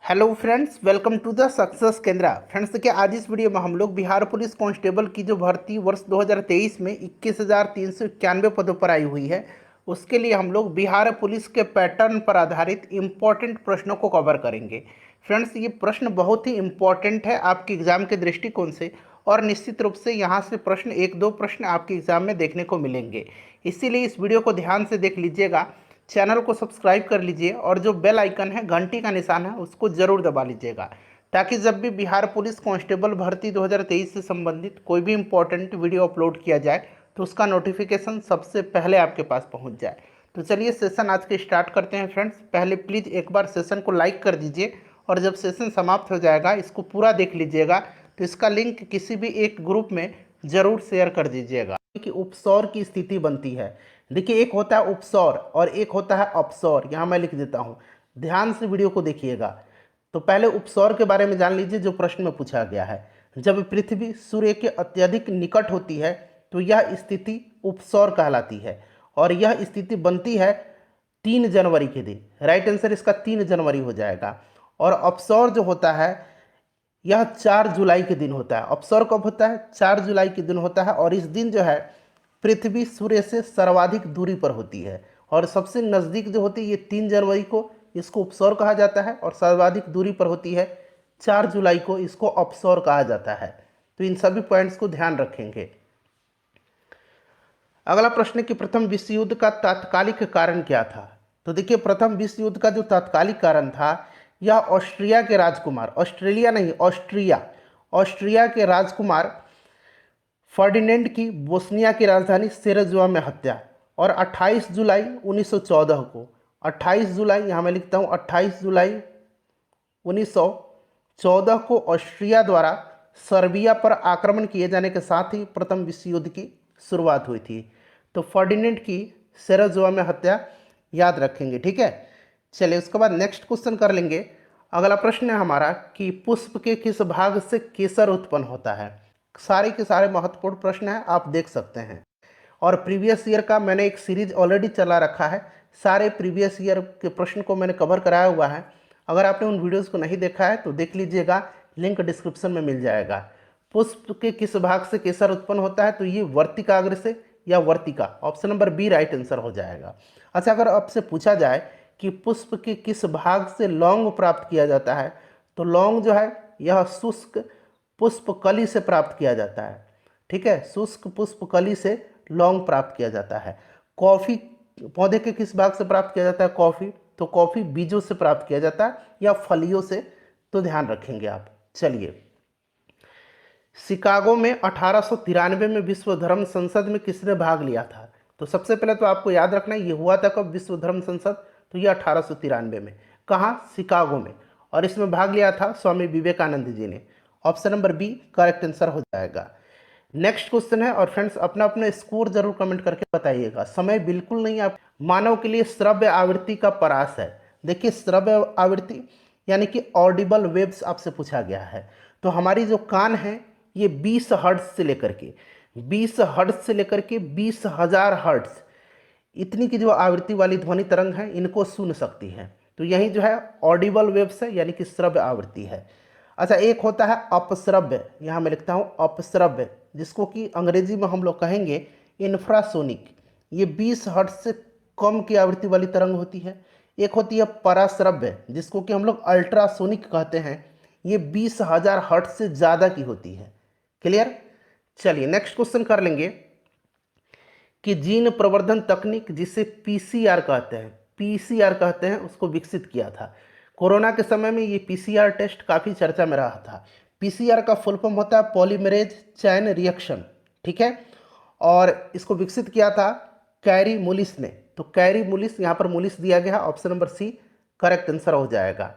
Hello friends, welcome to the success Kendra. Friends, देखिए आज इस वीडियो में हम लोग बिहार पुलिस कांस्टेबल की जो भर्ती वर्ष 2023 में 21,391 पदों पर आई हुई है, उसके लिए हम लोग बिहार पुलिस के पैटर्न पर आधारित इम्पॉर्टेंट प्रश्नों को कवर करेंगे। फ्रेंड्स, ये प्रश्न बहुत ही इम्पॉर्टेंट है आपके एग्जाम के दृष्टिकोण से, और निश्चित रूप से यहाँ से प्रश्न एक दो प्रश्न आपके एग्जाम में देखने को मिलेंगे। इसीलिए इस वीडियो को ध्यान से देख लीजिएगा, चैनल को सब्सक्राइब कर लीजिए और जो बेल आइकन है, घंटी का निशान है, उसको ज़रूर दबा लीजिएगा, ताकि जब भी बिहार पुलिस कांस्टेबल भर्ती 2023 से संबंधित कोई भी इम्पोर्टेंट वीडियो अपलोड किया जाए तो उसका नोटिफिकेशन सबसे पहले आपके पास पहुंच जाए। तो चलिए सेशन आज के स्टार्ट करते हैं। फ्रेंड्स, पहले प्लीज़ एक बार सेशन को लाइक कर दीजिए, और जब सेशन समाप्त हो जाएगा इसको पूरा देख लीजिएगा, तो इसका लिंक किसी भी एक ग्रुप में ज़रूर शेयर कर दीजिएगा कि उपसौर की स्थिति बनती है। देखिए, एक होता है उपसौर और एक होता है अपसौर। यहाँ मैं लिख देता हूँ, ध्यान से वीडियो को देखिएगा। तो पहले उपसौर के बारे में जान लीजिए, जो प्रश्न में पूछा गया है। जब पृथ्वी सूर्य के अत्यधिक निकट होती है तो यह स्थिति उपसौर कहलाती है, और यह स्थिति बनती है 3 जनवरी के दिन। राइट आंसर इसका 3 जनवरी हो जाएगा। और अपसौर जो होता है यह 4 जुलाई के दिन होता है। अपसौर कब होता है? 4 जुलाई के दिन होता है, और इस दिन जो है पृथ्वी सूर्य से सर्वाधिक दूरी पर होती है, और सबसे नज़दीक जो होती है ये 3 जनवरी को, इसको उपसौर कहा जाता है, और सर्वाधिक दूरी पर होती है 4 जुलाई को, इसको अपसौर कहा जाता है। तो इन सभी पॉइंट्स को ध्यान रखेंगे। अगला प्रश्न कि प्रथम विश्व युद्ध का तात्कालिक कारण क्या था? तो देखिए, प्रथम विश्व युद्ध का जो तात्कालिक कारण था, यह ऑस्ट्रिया के राजकुमार, ऑस्ट्रेलिया नहीं, ऑस्ट्रिया, ऑस्ट्रिया के राजकुमार फर्डिनेंड की बोस्निया की राजधानी सेरेज़ो में हत्या, और 28 जुलाई 1914 को, 28 जुलाई, यहाँ मैं लिखता हूँ 28 जुलाई 1914 को ऑस्ट्रिया द्वारा सर्बिया पर आक्रमण किए जाने के साथ ही प्रथम विश्व युद्ध की शुरुआत हुई थी। तो फर्डिनेंड की सेरेज़ो में हत्या याद रखेंगे, ठीक है। चलिए, उसके बाद नेक्स्ट क्वेश्चन कर लेंगे। अगला प्रश्न है हमारा कि पुष्प के किस भाग से केसर उत्पन्न होता है? सारे के सारे महत्वपूर्ण प्रश्न हैं, आप देख सकते हैं। और प्रीवियस ईयर का मैंने एक सीरीज ऑलरेडी चला रखा है, सारे प्रीवियस ईयर के प्रश्न को मैंने कवर कराया हुआ है। अगर आपने उन वीडियोस को नहीं देखा है तो देख लीजिएगा, लिंक डिस्क्रिप्शन में मिल जाएगा। पुष्प के किस भाग से केसर उत्पन्न होता है? तो ये वर्तिकाग्र से या वर्तिका, option number B right answer हो जाएगा। अच्छा, अगर आपसे पूछा जाए कि पुष्प के किस भाग से लौंग प्राप्त किया जाता है, तो लौंग जो है यह शुष्क पुष्प कली से प्राप्त किया जाता है, ठीक है। शुष्क पुष्प कली से लौंग प्राप्त किया जाता है। कॉफ़ी पौधे के किस भाग से प्राप्त किया जाता है? कॉफ़ी, तो कॉफ़ी बीजों से प्राप्त किया जाता है या फलियों से, तो ध्यान रखेंगे आप। चलिए, शिकागो में 1893 में विश्व धर्म संसद में किसने भाग लिया था? तो सबसे पहले तो आपको याद रखना ये हुआ था कब, विश्व धर्म संसद? तो ये 1893 में। कहाँ? शिकागो में। और इसमें भाग लिया था स्वामी विवेकानंद जी ने। Option number B correct answer हो जाएगा। नेक्स्ट क्वेश्चन है, और फ्रेंड्स अपना अपना स्कोर जरूर कमेंट करके बताइएगा, समय बिल्कुल नहीं। आप मानव के लिए श्रव्य आवृत्ति का परास है। देखिए, श्रव्य आवृत्ति यानी कि ऑडिबल वेव्स आपसे पूछा गया है। तो हमारी जो कान है ये 20 हर्ट्ज से लेकर के 20,000 हर्ट्ज इतनी की जो आवृत्ति वाली ध्वनि तरंग है, इनको सुन सकती है। तो यही जो है ऑडिबल वेव्स है, यानी कि श्रव्य आवृत्ति है। अच्छा, एक होता है अपश्रव्य, यहाँ मैं लिखता हूँ अपश्रव्य, जिसको कि अंग्रेजी में हम लोग कहेंगे इंफ्रासोनिक। ये 20 हर्ट्ज से कम की आवृत्ति वाली तरंग होती है। एक होती है पराश्रव्य, जिसको कि हम लोग अल्ट्रासोनिक कहते हैं। ये 20,000 हर्ट्ज से ज़्यादा की होती है। क्लियर? चलिए, नेक्स्ट क्वेश्चन कर लेंगे कि जीन प्रवर्धन तकनीक, जिसे पीसीआर कहते हैं, पीसीआर कहते हैं, उसको विकसित किया था। कोरोना के समय में ये पीसीआर टेस्ट काफ़ी चर्चा में रहा था। पीसीआर का फुल फॉर्म होता है पॉलीमरेज चैन रिएक्शन, ठीक है। और इसको विकसित किया था कैरी मुलिस ने। तो कैरी मुलिस, यहाँ पर मुलिस दिया गया है, option number C correct answer हो जाएगा।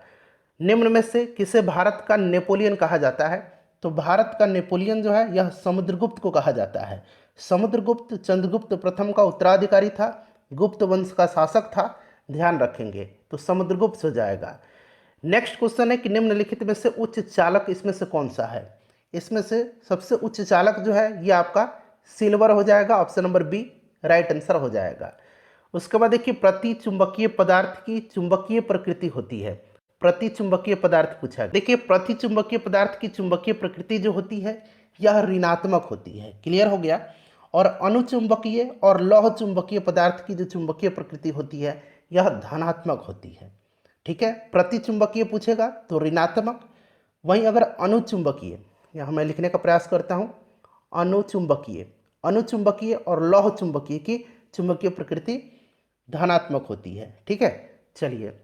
निम्न में से किसे भारत का नेपोलियन कहा जाता है? तो भारत का नेपोलियन जो है यह समुद्रगुप्त को कहा जाता है। समुद्रगुप्त चंद्रगुप्त प्रथम का उत्तराधिकारी था, गुप्त वंश का शासक था, ध्यान रखेंगे। तो समुद्रगुप्त हो जाएगा। नेक्स्ट क्वेश्चन है कि निम्नलिखित में से उच्च चालक इसमें से कौन सा है? इसमें से सबसे उच्च चालक जो है ये आपका सिल्वर हो जाएगा, option number B right answer हो जाएगा। उसके बाद देखिए, प्रति चुंबकीय पदार्थ की चुंबकीय प्रकृति होती है। प्रतिचुंबकीय पदार्थ पूछा है। देखिए प्रतिचुंबकीय पदार्थ की चुंबकीय प्रकृति जो होती है यह ऋणात्मक होती है, क्लियर हो गया। और अनुचुंबकीय और लौह चुंबकीय पदार्थ की जो चुंबकीय प्रकृति होती है यह धनात्मक होती है, ठीक है। प्रतिचुंबकीय पूछेगा तो ऋणात्मक, वहीं अगर अनुचुंबकीय, यहाँ मैं लिखने का प्रयास करता हूँ, अनुचुंबकीय, अनुचुंबकीय और लौह चुंबकीय की चुंबकीय प्रकृति धनात्मक होती है, ठीक है। चलिए,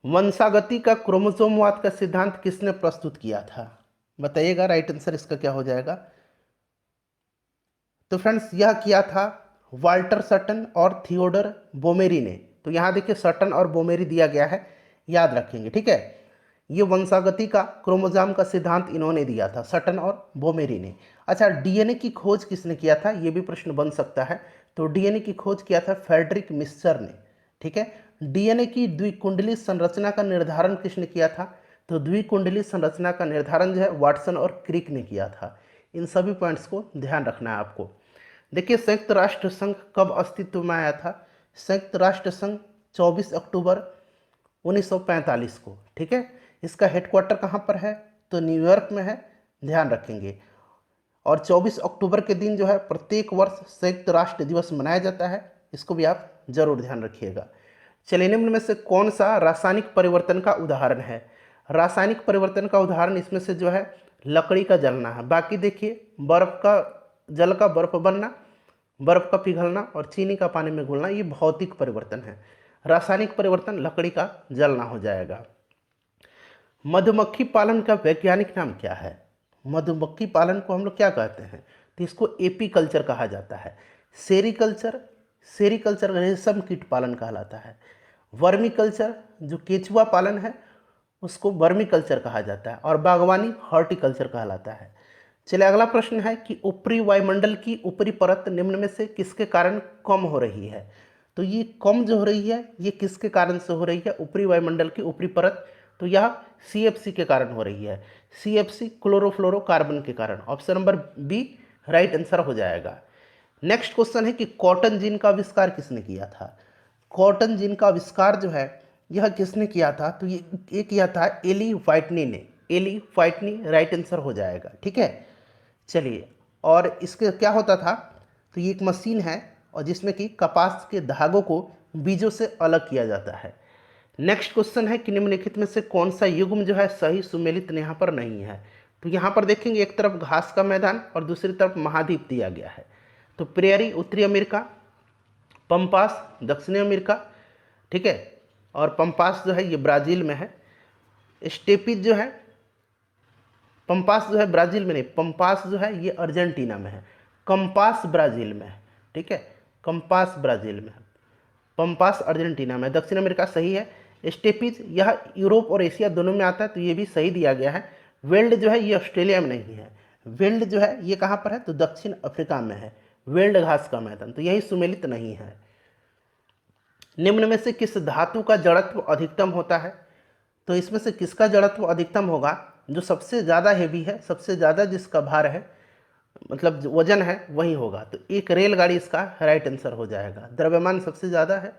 वंशागति का क्रोमोसोमवाद का सिद्धांत किसने प्रस्तुत किया था, बताइएगा। राइट आंसर इसका क्या हो जाएगा। तो फ्रेंड्स यह किया था वाल्टर सटन और थियोडर बोमेरी ने। तो यहाँ देखिए सटन और बोमेरी दिया गया है, याद रखेंगे, ठीक है। ये वंशागति का क्रोमोसोम का सिद्धांत इन्होंने दिया था, सटन और बोमेरी ने। अच्छा, डीएनए की खोज किसने किया था, ये भी प्रश्न बन सकता है। तो डीएनए की खोज किया था फ्रेडरिक मिस्चर ने, ठीक है। डीएनए की द्विकुंडली संरचना का निर्धारण किसने किया था, तो द्विकुंडली संरचना का निर्धारण जो है वाटसन और क्रिक ने किया था। इन सभी पॉइंट्स को ध्यान रखना है आपको। देखिए संयुक्त राष्ट्र संघ कब अस्तित्व में आया था, संयुक्त राष्ट्र संघ 24 अक्टूबर 1945 को, ठीक है। इसका हेडक्वार्टर कहाँ पर है, तो न्यूयॉर्क में है, ध्यान रखेंगे। और 24 अक्टूबर के दिन जो है प्रत्येक वर्ष संयुक्त राष्ट्र दिवस मनाया जाता है, इसको भी आप जरूर ध्यान रखिएगा। चलिए, निम्न में से कौन सा रासायनिक परिवर्तन का उदाहरण है, रासायनिक परिवर्तन का उदाहरण इसमें से जो है लकड़ी का जलना है। बाकी देखिए बर्फ का, जल का बर्फ बनना, बर्फ का पिघलना और चीनी का पानी में घुलना, ये भौतिक परिवर्तन है। रासायनिक परिवर्तन लकड़ी का जलना हो जाएगा। मधुमक्खी पालन का वैज्ञानिक नाम क्या है, मधुमक्खी पालन को हम लोग क्या कहते हैं, तो इसको एपी कल्चर कहा जाता है। सेरीकल्चर, सेरीकल्चर रेशम कीट पालन कहलाता है। वर्मी कल्चर जो केचुआ पालन है उसको वर्मी कल्चर कहा जाता है। और बागवानी हॉर्टिकल्चर कहलाता है। चलिए अगला प्रश्न है कि ऊपरी वायुमंडल की ऊपरी परत निम्न में से किसके कारण कम हो रही है, तो ये कम जो हो रही है ये किसके कारण से हो रही है, ऊपरी वायुमंडल की ऊपरी परत, तो यह सीएफसी के कारण हो रही है। सीएफसी क्लोरोफ्लोरोकार्बन के कारण, option number B right answer हो जाएगा। नेक्स्ट क्वेश्चन है कि कॉटन जीन का आविष्कार किसने किया था, कॉटन जीन का आविष्कार जो है यह किसने किया था, तो ये किया था एली व्हाइटनी ने, एली व्हाइटनी राइट आंसर हो जाएगा, ठीक है। चलिए, और इसके क्या होता था, तो ये एक मशीन है और जिसमें कि कपास के धागों को बीजों से अलग किया जाता है। नेक्स्ट क्वेश्चन है कि निम्नलिखित में से कौन सा युग्म जो है सही सुमेलित यहाँ पर नहीं है, तो यहाँ पर देखेंगे एक तरफ घास का मैदान और दूसरी तरफ महाद्वीप दिया गया है। तो प्रेयरी उत्तरी अमेरिका, पंपास दक्षिणी अमेरिका, ठीक है। और पंपास जो है ये ब्राज़ील में है। स्टेपीज जो है, पंपास जो है ब्राज़ील में नहीं, पंपास जो है ये अर्जेंटीना में है। कंपास ब्राज़ील में है, ठीक है, कंपास ब्राज़ील में है, पंपास अर्जेंटीना में। दक्षिण अमेरिका सही है। स्टेपीज यह यूरोप और एशिया दोनों में आता है, तो ये भी सही दिया गया है। वेल्ड जो है ये ऑस्ट्रेलिया में नहीं है। वेल्ड जो है ये कहाँ पर है, तो दक्षिण अफ्रीका में है, वेल्ड घास का मैदान, तो यही सुमेलित नहीं है। निम्न में से किस धातु का जड़त्व अधिकतम होता है, तो इसमें से किसका जड़त्व अधिकतम होगा, जो सबसे ज़्यादा हेवी है, सबसे ज़्यादा जिसका भार है, मतलब जो वजन है वही होगा। तो एक रेलगाड़ी इसका राइट आंसर हो जाएगा, द्रव्यमान सबसे ज़्यादा है।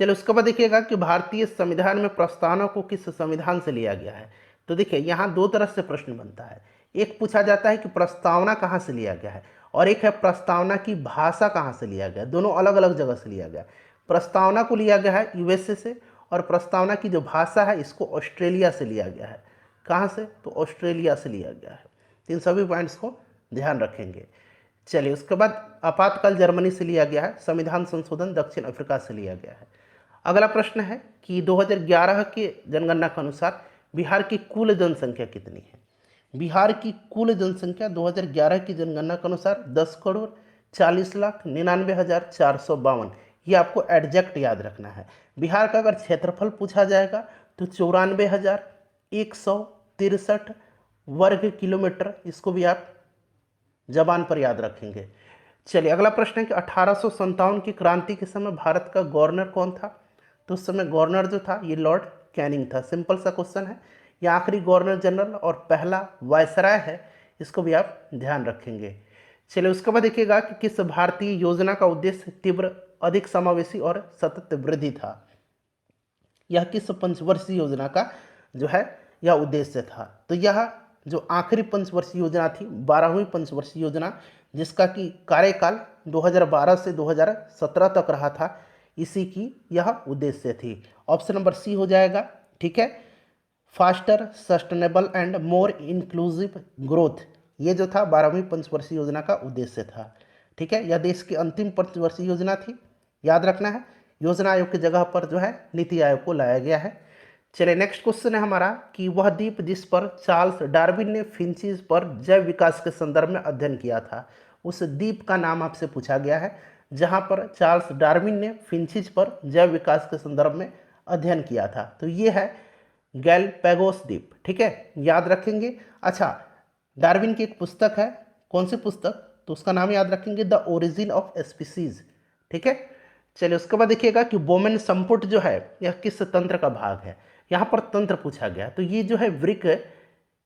चलो उसके बाद देखिएगा कि भारतीय संविधान में प्रस्तावना को किस संविधान से लिया गया है। तो देखिए यहाँ दो तरह से प्रश्न बनता है, एक पूछा जाता है कि प्रस्तावना कहाँ से लिया गया है, और एक है प्रस्तावना की भाषा कहाँ से लिया गया, दोनों अलग अलग जगह से लिया गया। प्रस्तावना को लिया गया है यूएसए से, और प्रस्तावना की जो भाषा है इसको ऑस्ट्रेलिया से लिया गया है। कहाँ से, तो ऑस्ट्रेलिया से लिया गया है। इन सभी पॉइंट्स को ध्यान रखेंगे। चलिए उसके बाद आपातकाल जर्मनी से लिया गया है, संविधान संशोधन दक्षिण अफ्रीका से लिया गया है। अगला प्रश्न है कि 2011 के जनगणना के अनुसार बिहार की कुल जनसंख्या कितनी है। बिहार की कुल जनसंख्या 2011 की जनगणना के अनुसार 10,40,99,452। ये आपको एग्जैक्ट याद रखना है। बिहार का अगर क्षेत्रफल पूछा जाएगा तो 94,163 वर्ग किलोमीटर, इसको भी आप जबान पर याद रखेंगे। चलिए अगला प्रश्न है कि 1857 की क्रांति के समय भारत का गवर्नर कौन था, तो उस समय गवर्नर जो था ये लॉर्ड कैनिंग था। सिंपल सा क्वेश्चन है, ये आखिरी गवर्नर जनरल और पहला वायसराय है, इसको भी आप ध्यान रखेंगे। चलिए उसके बाद देखिएगा कि किस भारतीय योजना का उद्देश्य तीव्र, अधिक समावेशी और सतत वृद्धि था। यह किस पंचवर्षीय योजना का जो है यह उद्देश्य था? तो यह जो आखिरी पंचवर्षीय योजना थी, 12वीं पंचवर्षीय योजना, जिसका कि कार्यकाल 2012 से 2017 तक रहा था, इसी की यह उद्देश्य थी। ऑप्शन नंबर सी हो जाएगा। ठीक है, faster, sustainable and more inclusive growth, ये जो था 12वीं पंचवर्षीय योजना का उद्देश्य था। ठीक है, यह देश की अंतिम पंचवर्षीय योजना थी, याद रखना है। योजना आयोग की जगह पर जो है नीति आयोग को लाया गया है। चलिए नेक्स्ट क्वेश्चन है हमारा कि वह द्वीप जिस पर चार्ल्स डार्विन ने फिंचीज पर जैव विकास के संदर्भ में अध्ययन किया था, उस द्वीप का नाम आपसे पूछा गया है जहां पर चार्ल्स डार्विन ने फिंचीज पर जैव विकास के संदर्भ में अध्ययन किया था। तो ये है गैलापागोस द्वीप। ठीक है, याद रखेंगे। अच्छा, डार्विन की एक पुस्तक है, कौन सी पुस्तक? तो उसका नाम याद रखेंगे, द ओरिजिन ऑफ स्पीसीज। ठीक है, चलिए उसके बाद देखिएगा कि बोमेन संपुट जो है यह किस तंत्र का भाग है? यहाँ पर तंत्र पूछा गया, तो ये जो है वृक्क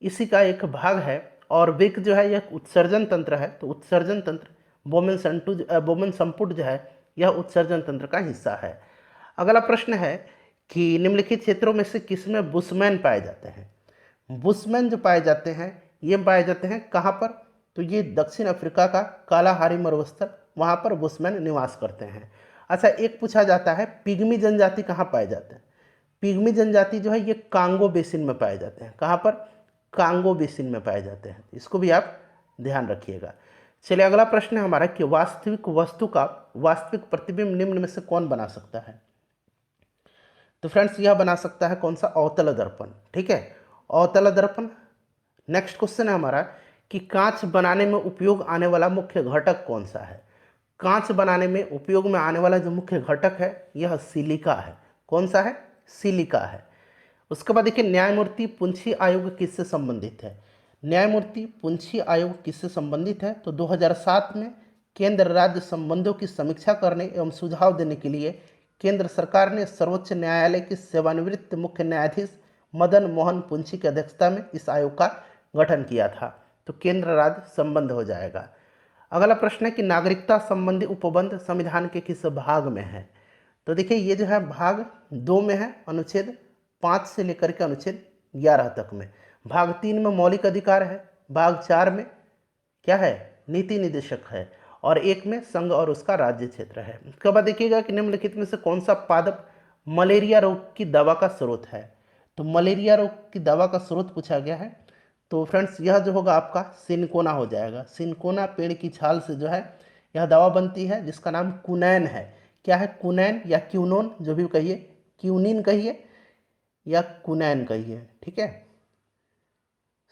इसी का एक भाग है, और वृक्क जो है यह उत्सर्जन तंत्र है। तो उत्सर्जन तंत्र बोमेन संपुट जो है यह उत्सर्जन तंत्र का हिस्सा है। अगला प्रश्न है कि निम्नलिखित क्षेत्रों में से किसमें बुशमैन पाए जाते हैं? बुशमैन जो पाए जाते हैं ये पाए जाते हैं कहाँ पर? तो ये दक्षिण अफ्रीका का कालाहारी मरुस्थल, वहाँ पर बुशमैन निवास करते हैं। अच्छा, एक पूछा जाता है पिग्मी जनजाति कहाँ पाए जाते हैं? पिग्मी जनजाति जो है ये कांगो बेसिन में पाए जाते हैं। कहाँ पर? कांगो बेसिन में पाए जाते हैं। इसको भी आप ध्यान रखिएगा। चलिए अगला प्रश्न है हमारा कि वास्तविक वस्तु का वास्तविक प्रतिबिंब निम्न में से कौन बना सकता है? तो फ्रेंड्स यह बना सकता है कौन सा? अवतल दर्पण। ठीक है, अवतल दर्पण। नेक्स्ट क्वेश्चन है हमारा कि कांच बनाने में उपयोग आने वाला मुख्य घटक कौन सा है? कांच बनाने में उपयोग में आने वाला जो मुख्य घटक है यह सिलिका है। कौन सा है? सिलिका है। उसके बाद देखिए न्यायमूर्ति पुंछी आयोग किससे संबंधित है? न्यायमूर्ति पुंछी आयोग किससे संबंधित है? तो 2007 में केंद्र राज्य संबंधों की समीक्षा करने एवं सुझाव देने के लिए केंद्र सरकार ने सर्वोच्च न्यायालय के सेवानिवृत्त मुख्य न्यायाधीश मदन मोहन पुंछी की अध्यक्षता में इस आयोग का गठन किया था। तो केंद्र राज्य संबंध हो जाएगा। अगला प्रश्न है कि नागरिकता संबंधी उपबंध संविधान के किस भाग में है? तो देखिए ये जो है भाग 2 में है, अनुच्छेद 5 से लेकर के अनुच्छेद 11 तक में। भाग 3 में मौलिक अधिकार है, भाग 4 में क्या है? नीति निदेशक है, और 1 में संघ और उसका राज्य क्षेत्र है। उसके बाद देखिएगा कि निम्नलिखित में से कौन सा पादप मलेरिया रोग की दवा का स्रोत है? तो मलेरिया रोग की दवा का स्रोत पूछा गया है। तो फ्रेंड्स यह जो होगा आपका सिनकोना हो जाएगा। सिनकोना पेड़ की छाल से जो है यह दवा बनती है जिसका नाम कुनैन है। क्या है? कुनैन या क्यूनोन, जो भी कहिए, क्यूनिन कहिए या कुनैन कहिए। ठीक है,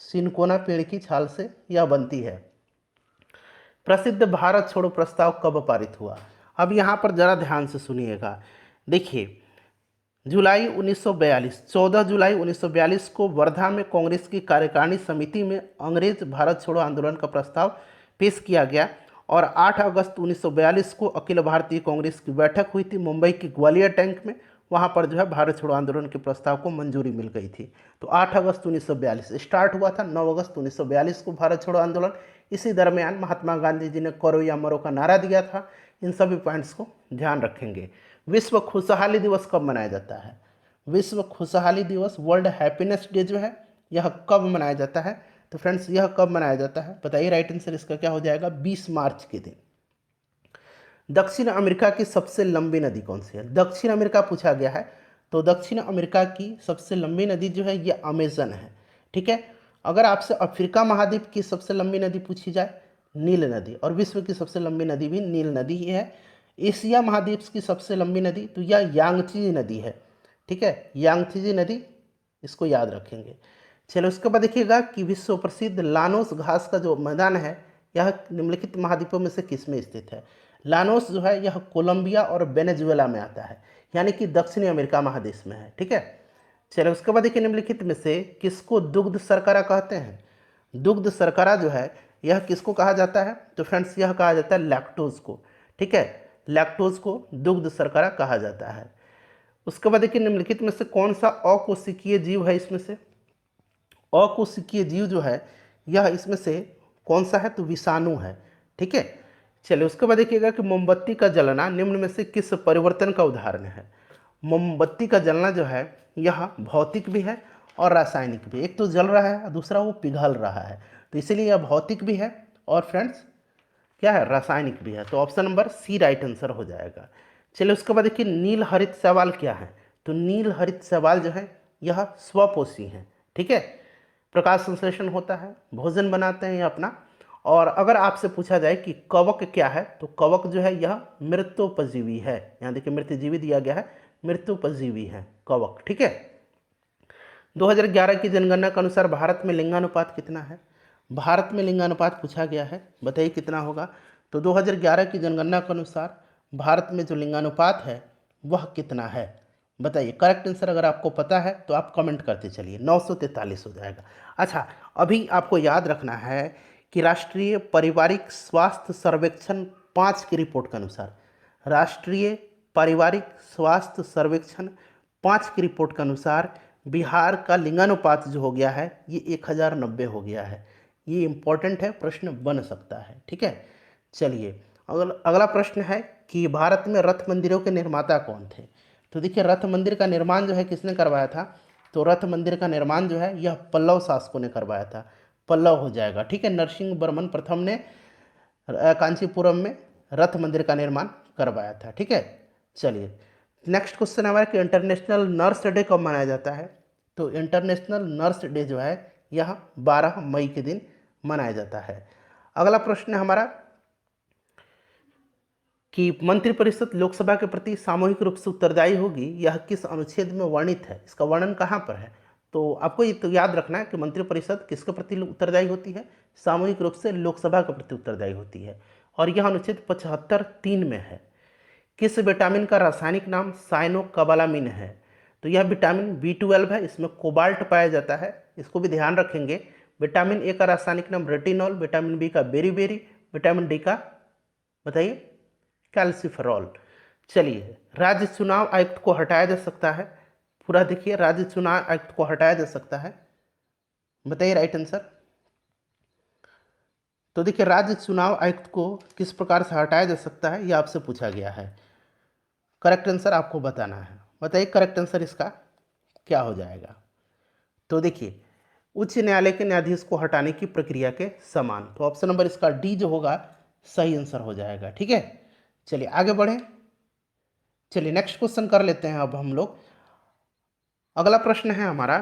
सिनकोना पेड़ की छाल से यह बनती है। प्रसिद्ध भारत छोड़ो प्रस्ताव कब पारित हुआ? अब यहाँ पर जरा ध्यान से सुनिएगा। देखिए जुलाई 1942, 14 जुलाई 1942 को वर्धा में कांग्रेस की कार्यकारिणी समिति में अंग्रेज भारत छोड़ो आंदोलन का प्रस्ताव पेश किया गया, और 8 अगस्त 1942 को अखिल भारतीय कांग्रेस की बैठक हुई थी मुंबई की ग्वालियर टैंक में। वहाँ पर जो है भारत छोड़ो आंदोलन के प्रस्ताव को मंजूरी मिल गई थी। तो 8 अगस्त 1942 स्टार्ट हुआ था, 9 अगस्त 1942 को भारत छोड़ो आंदोलन। इसी दरमियान महात्मा गांधी जी ने करो या मरो का नारा दिया था। इन सभी पॉइंट्स को ध्यान रखेंगे। विश्व खुशहाली दिवस कब मनाया जाता है? विश्व खुशहाली दिवस, वर्ल्ड हैप्पीनेस डे जो है यह कब मनाया जाता है? तो फ्रेंड्स यह कब मनाया जाता है बताइए। राइट आंसर इसका क्या हो जाएगा? 20 मार्च के दिन। दक्षिण अमेरिका की सबसे लंबी नदी कौन सी है? दक्षिण अमेरिका पूछा गया है, तो दक्षिण अमेरिका की सबसे लंबी नदी जो है ये अमेजन है। ठीक है, अगर आपसे अफ्रीका महाद्वीप की सबसे लंबी नदी पूछी जाए, नील नदी, और विश्व की सबसे लंबी नदी भी नील नदी ही है। एशिया महाद्वीप की सबसे लंबी नदी तो यह यांगची नदी है। ठीक है, यांगची नदी, इसको याद रखेंगे। चलो उसके बाद देखिएगा कि विश्व प्रसिद्ध लानोस घास का जो मैदान है यह निम्नलिखित महाद्वीपों में से किस में स्थित है? लानोस जो है यह कोलंबिया और वेनेजुएला में आता है, यानी कि दक्षिणी अमेरिका महादेश में है। ठीक है, चलो उसके बाद देखिए निम्नलिखित में से किसको दुग्ध शर्करा कहते हैं? दुग्ध शर्करा जो है यह किसको कहा जाता है? तो फ्रेंड्स यह कहा जाता है लैक्टोज को। ठीक है, लैक्टोज को दुग्ध शर्करा कहा जाता है। उसके बाद देखिए निम्नलिखित में से कौन सा अकोशिकीय जीव है? इसमें से अकोशिकीय जीव जो है यह इसमें से कौन सा है? तो विषाणु है। ठीक है, चलिए उसके बाद देखिएगा कि मोमबत्ती का जलना निम्न में से किस परिवर्तन का उदाहरण है? मोमबत्ती का जलना जो है यह भौतिक भी है और रासायनिक भी। एक तो जल रहा है, दूसरा वो पिघल रहा है, तो इसीलिए यह भौतिक भी है और फ्रेंड्स क्या है, रासायनिक भी है। तो option number C right answer हो जाएगा। चलिए उसके बाद देखिए नील हरित शैवाल क्या है। तो नील हरित शैवाल जो है यह स्वपोषी है, ठीक है, प्रकाश संश्लेषण होता है, भोजन बनाते हैं ये अपना। और अगर आपसे पूछा जाए कि कवक क्या है, तो कवक जो है यह मृत्योपजीवी है। यहाँ देखिए मृत्युजीवी दिया गया है, मृत्योपजीवी है कवक, ठीक है। 2011 की जनगणना के अनुसार भारत में लिंगानुपात कितना है। भारत में लिंगानुपात पूछा गया है, बताइए कितना होगा। तो 2011 की जनगणना के अनुसार भारत में जो लिंगानुपात है वह कितना है, बताइए। करेक्ट आंसर अगर आपको पता है तो आप कमेंट करते चलिए, 943 हो जाएगा। अच्छा, अभी आपको याद रखना है कि राष्ट्रीय पारिवारिक स्वास्थ्य सर्वेक्षण 5 की रिपोर्ट के अनुसार, राष्ट्रीय पारिवारिक स्वास्थ्य सर्वेक्षण 5 की रिपोर्ट के अनुसार बिहार का लिंगानुपात जो हो गया है ये 1090 हो गया है। ये इंपॉर्टेंट है, प्रश्न बन सकता है, ठीक है। चलिए अगला प्रश्न है कि भारत में रथ मंदिरों के निर्माता कौन थे। तो देखिए रथ मंदिर का निर्माण जो है किसने करवाया था। तो रथ मंदिर का निर्माण जो है यह पल्लव शासकों ने करवाया था, पल्लव हो जाएगा, ठीक है। नरसिंह वर्मन प्रथम ने कांचीपुरम में रथ मंदिर का निर्माण करवाया था, ठीक है। चलिए नेक्स्ट क्वेश्चन हमारा कि इंटरनेशनल नर्स डे कब मनाया जाता है। तो इंटरनेशनल नर्स डे जो है यह 12 मई के दिन मनाया जाता है। अगला प्रश्न है हमारा कि मंत्रिपरिषद लोकसभा के प्रति सामूहिक रूप से उत्तरदायी होगी, यह किस अनुच्छेद में वर्णित है, इसका वर्णन कहाँ पर है। तो आपको ये तो याद रखना है कि मंत्रिपरिषद किसके प्रति उत्तरदायी होती है, सामूहिक रूप से लोकसभा के प्रति उत्तरदायी होती है, और यह अनुच्छेद 75(3) में है। किस विटामिन का रासायनिक नाम साइनोकोबालामिन है। तो यह विटामिन B12 है, इसमें कोबाल्ट पाया जाता है, इसको भी ध्यान रखेंगे। विटामिन ए का रासायनिक नाम रेटिनॉल, विटामिन बी का बेरीबेरी, विटामिन डी का बताइए कैल्सिफेरॉल। चलिए राज्य चुनाव आयुक्त को हटाया जा सकता है, पूरा देखिए राज्य चुनाव आयुक्त को हटाया जा सकता है, बताइए राइट आंसर। तो देखिए राज्य चुनाव आयुक्त को किस प्रकार से हटाया जा सकता है यह आपसे पूछा गया है, करेक्ट आंसर आपको बताना है, बताइए करेक्ट आंसर इसका क्या हो जाएगा। तो देखिए उच्च न्यायालय के न्यायाधीश को हटाने की प्रक्रिया के समान, तो ऑप्शन नंबर इसका डी जो होगा सही आंसर हो जाएगा, ठीक है। चलिए आगे बढ़ें। चलिए नेक्स्ट क्वेश्चन कर लेते हैं अब हम लोग। अगला प्रश्न है हमारा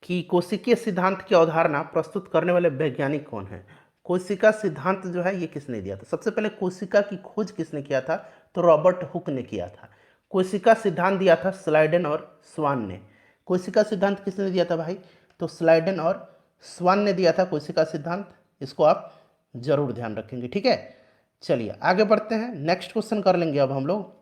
कि कोशिकीय सिद्धांत की अवधारणा प्रस्तुत करने वाले वैज्ञानिक कौन है। कोशिका सिद्धांत जो है ये किसने दिया था। सबसे पहले कोशिका की खोज किसने किया था, तो रॉबर्ट हुक ने किया था। कोशिका सिद्धांत दिया था स्लाइडेन और स्वान ने। कोशिका सिद्धांत किसने दिया था भाई, तो स्लाइडेन और स्वान ने दिया था कोशिका सिद्धांत, इसको आप जरूर ध्यान रखेंगे, ठीक है। चलिए आगे बढ़ते हैं, नेक्स्ट क्वेश्चन कर लेंगे अब हम लोग।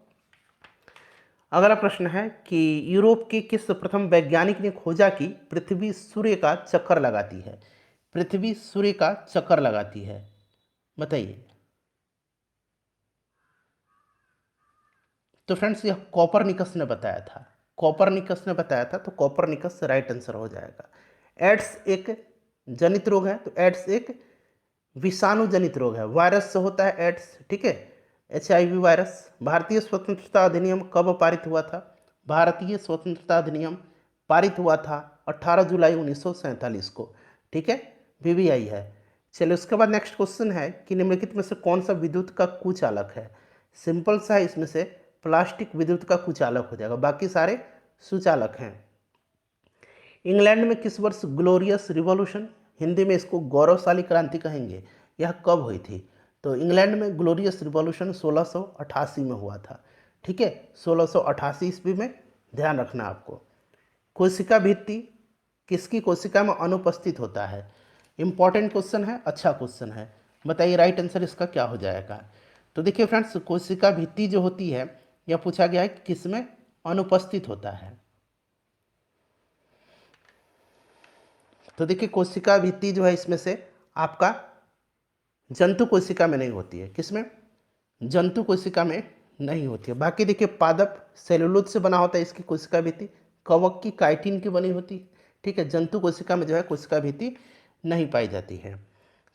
अगला प्रश्न है कि यूरोप के किस प्रथम वैज्ञानिक ने खोजा कि पृथ्वी सूर्य का चक्कर लगाती है। पृथ्वी सूर्य का चक्कर लगाती है, बताइए। तो फ्रेंड्स यह कॉपरनिकस ने बताया था, कॉपरनिकस ने बताया था, तो कॉपरनिकस राइट आंसर हो जाएगा। एड्स एक जनित रोग है, तो एड्स एक विषाणु जनित रोग है, वायरस से होता है एड्स, ठीक है, HIV वायरस। भारतीय स्वतंत्रता अधिनियम कब पारित हुआ था। भारतीय स्वतंत्रता अधिनियम पारित हुआ था 18 जुलाई 1947 को, ठीक है, VVI है। चलिए उसके बाद नेक्स्ट क्वेश्चन है कि निम्नलिखित में से कौन सा विद्युत का कुचालक है। सिंपल सा है, इसमें से प्लास्टिक विद्युत का कुचालक हो जाएगा, बाकी सारे सुचालक हैं। इंग्लैंड में किस वर्ष ग्लोरियस रिवॉल्यूशन, हिंदी में इसको गौरवशाली क्रांति कहेंगे, यह कब हुई थी। तो इंग्लैंड में ग्लोरियस रिवॉल्यूशन 1688 में हुआ था, ठीक है, 1688 ईस्वी में, ध्यान रखना आपको। कोशिका भित्ति किसकी कोशिका में अनुपस्थित होता है। इंपॉर्टेंट क्वेश्चन है, अच्छा क्वेश्चन है, बताइए राइट आंसर इसका क्या हो जाएगा। तो देखिए फ्रेंड्स कोशिका भित्ति जो होती है यह पूछा गया है कि किसमें अनुपस्थित होता है। तो देखिए कोशिका भित्ति जो है इसमें से आपका जंतु कोशिका में नहीं होती है, किसमें, जंतु कोशिका में नहीं होती है। बाकी देखिए पादप सेलुलोज से बना होता है इसकी कोशिका भित्ति, कवक की काइटिन की बनी होती है, ठीक है। जंतु कोशिका में जो है कोशिका भित्ति नहीं पाई जाती है।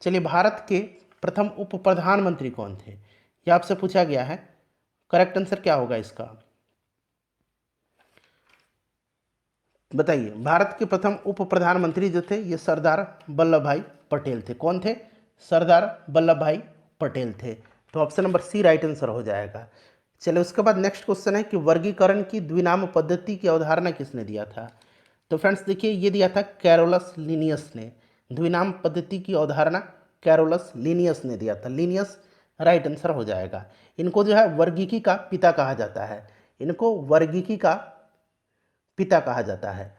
चलिए भारत के प्रथम उप प्रधानमंत्री कौन थे, यह आपसे पूछा गया है, करेक्ट आंसर क्या होगा इसका। बताइए, भारत के प्रथम उप प्रधानमंत्री जो थे ये सरदार वल्लभ भाई पटेल थे। कौन थे? सरदार वल्लभ भाई पटेल थे। तो option number C right answer हो जाएगा। चलिए उसके बाद नेक्स्ट क्वेश्चन है कि वर्गीकरण की द्विनाम पद्धति की अवधारणा किसने दिया था? तो फ्रेंड्स देखिए, ये दिया था कैरोलस लिनियस ने। द्विनाम पद्धति की अवधारणा कैरोलस लिनियस ने दिया था। लिनियस राइट आंसर हो जाएगा। इनको जो है वर्गीकी का पिता कहा जाता है। इनको वर्गीकी का पिता कहा जाता है।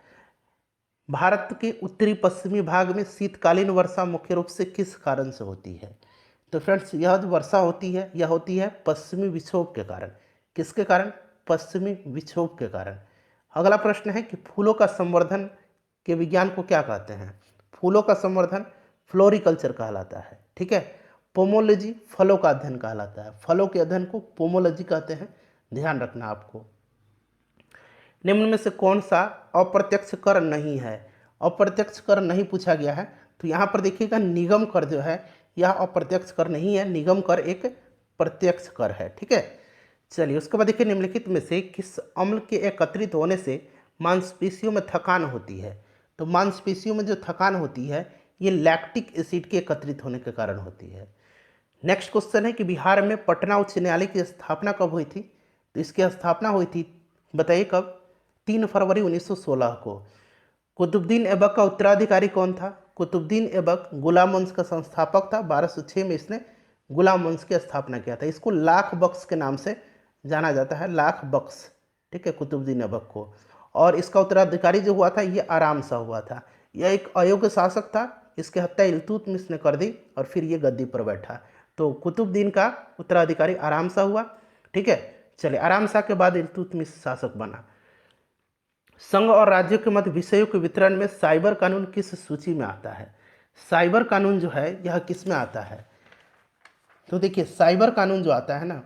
भारत के उत्तरी पश्चिमी भाग में शीतकालीन वर्षा मुख्य रूप से किस कारण से होती है? तो फ्रेंड्स, यह जो वर्षा होती है यह होती है पश्चिमी विक्षोभ के कारण। किसके कारण? पश्चिमी विक्षोभ के कारण। अगला प्रश्न है कि फूलों का संवर्धन के विज्ञान को क्या कहते हैं? फूलों का संवर्धन फ्लोरिकल्चर कहलाता है। ठीक है। पोमोलॉजी फलों का अध्ययन कहलाता है। फलों के अध्ययन को पोमोलॉजी कहते हैं, ध्यान रखना आपको। निम्न में से कौन सा अप्रत्यक्ष कर नहीं है? अप्रत्यक्ष कर नहीं पूछा गया है, तो यहाँ पर देखिएगा निगम कर जो है यह अप्रत्यक्ष कर नहीं है, निगम कर एक प्रत्यक्ष कर है। ठीक है। चलिए उसके बाद देखिए, निम्नलिखित में से किस अम्ल के एकत्रित होने से मांसपेशियों में थकान होती है? तो मांसपेशियों में जो थकान होती है ये लैक्टिक एसिड के एकत्रित होने के कारण होती है। नेक्स्ट क्वेश्चन है कि बिहार में पटना उच्च न्यायालय की स्थापना कब हुई थी? तो इसकी स्थापना हुई थी, बताइए कब? 3 फरवरी 1916 को। कुतुबुद्दीन ऐबक का उत्तराधिकारी कौन था? कुतुबुद्दीन ऐबक गुलाम वंश का संस्थापक था। 1206 में इसने गुलाम वंश की स्थापना किया था। इसको लाख बख्श के नाम से जाना जाता है, लाख बख्श। ठीक है, कुतुबुद्दीन ऐबक को। और इसका उत्तराधिकारी जो हुआ था ये आराम शाह हुआ था। यह एक अयोग्य शासक था, इसकी हत्या इल्तुतमिश ने कर दी और फिर ये गद्दी पर बैठा। तो कुतुबुद्दीन का उत्तराधिकारी आराम शाह हुआ। ठीक है। चलिए, आराम शाह के बाद इल्तुतमिश शासक बना। संघ और राज्यों के मध्य विषयों के वितरण में साइबर कानून किस सूची में आता है? साइबर कानून जो है यह किस में आता है? तो देखिए, साइबर कानून जो आता है ना,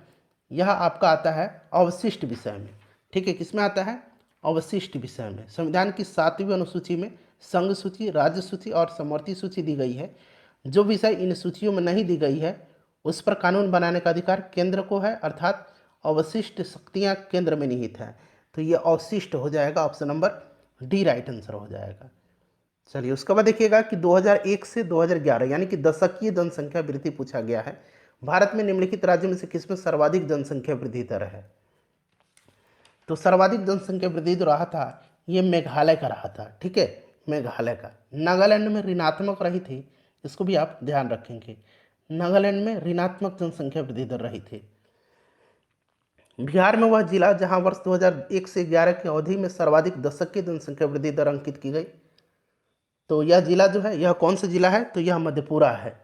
यह आपका आता है अवशिष्ट विषय में। ठीक है, किस में आता है? अवशिष्ट विषय में। संविधान की 7वीं अनुसूची में संघ सूची, राज्य सूची और समवर्ती सूची दी गई है। जो विषय इन सूचियों में नहीं दी गई है उस पर कानून बनाने का अधिकार केंद्र को है, अर्थात अवशिष्ट शक्तियां केंद्र में निहित हैं। तो ये अवशिष्ट हो जाएगा, option number D right answer हो जाएगा। चलिए उसके बाद देखिएगा कि 2001 से 2011 यानी कि दशकीय जनसंख्या वृद्धि पूछा गया है। भारत में निम्नलिखित राज्यों में से किसमें सर्वाधिक जनसंख्या वृद्धि दर है? तो सर्वाधिक जनसंख्या वृद्धि जो रहा था ये मेघालय का रहा था। ठीक है, मेघालय का। नागालैंड में ऋणात्मक रही थी, इसको भी आप ध्यान रखेंगे। नागालैंड में ऋणात्मक जनसंख्या वृद्धि दर रही थी। बिहार में वह जिला जहां वर्ष 2001 से 11 की अवधि में सर्वाधिक दशकीय जनसंख्या वृद्धि दर अंकित की गई, तो यह जिला जो है यह कौन सा जिला है? तो यह मधेपुरा है।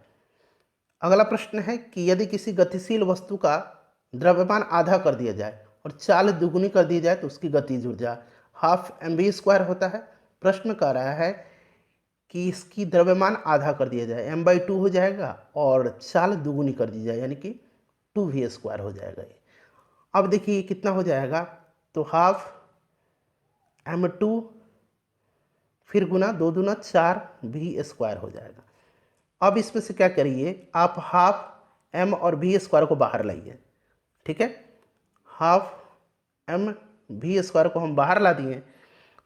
अगला प्रश्न है कि यदि किसी गतिशील वस्तु का द्रव्यमान आधा कर दिया जाए और चाल दुगुनी कर दी जाए तो उसकी गतिज ऊर्जा हाफ mv² होता है। प्रश्न कह रहा है कि इसकी द्रव्यमान आधा कर दिया जाए, m/2 हो जाएगा, और चाल दुगुनी कर दी जाए यानी कि 2v² हो जाएगा ये। अब देखिए कितना हो जाएगा? तो हाफ m2 फिर गुना 2 दूना 4v² हो जाएगा। अब इसमें से क्या करिए, आप हाफ m और v² को बाहर लाइए। ठीक है, हाफ m v² को हम बाहर ला दिए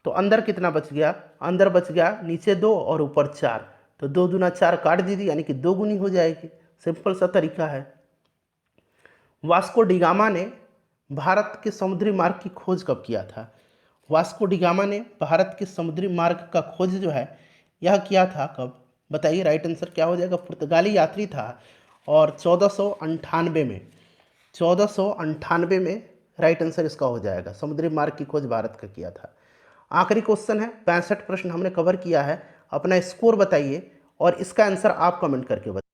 तो अंदर कितना बच गया? अंदर बच गया नीचे 2 और ऊपर 4, तो 2 दूना 4 काट दीजिए यानी कि 2 गुनी हो जाएगी। सिंपल सा तरीका है। वास्को डिगामा ने भारत के समुद्री मार्ग की खोज कब किया था? वास्को डिगामा ने भारत के समुद्री मार्ग का खोज जो है यह किया था कब? बताइए, राइट आंसर क्या हो जाएगा? पुर्तगाली यात्री था और 1498 में, 1498 में राइट आंसर इसका हो जाएगा। समुद्री मार्ग की खोज भारत का किया था। आखिरी क्वेश्चन है, 65 प्रश्न हमने कवर किया है। अपना स्कोर बताइए और इसका आंसर आप कमेंट करके बताइए।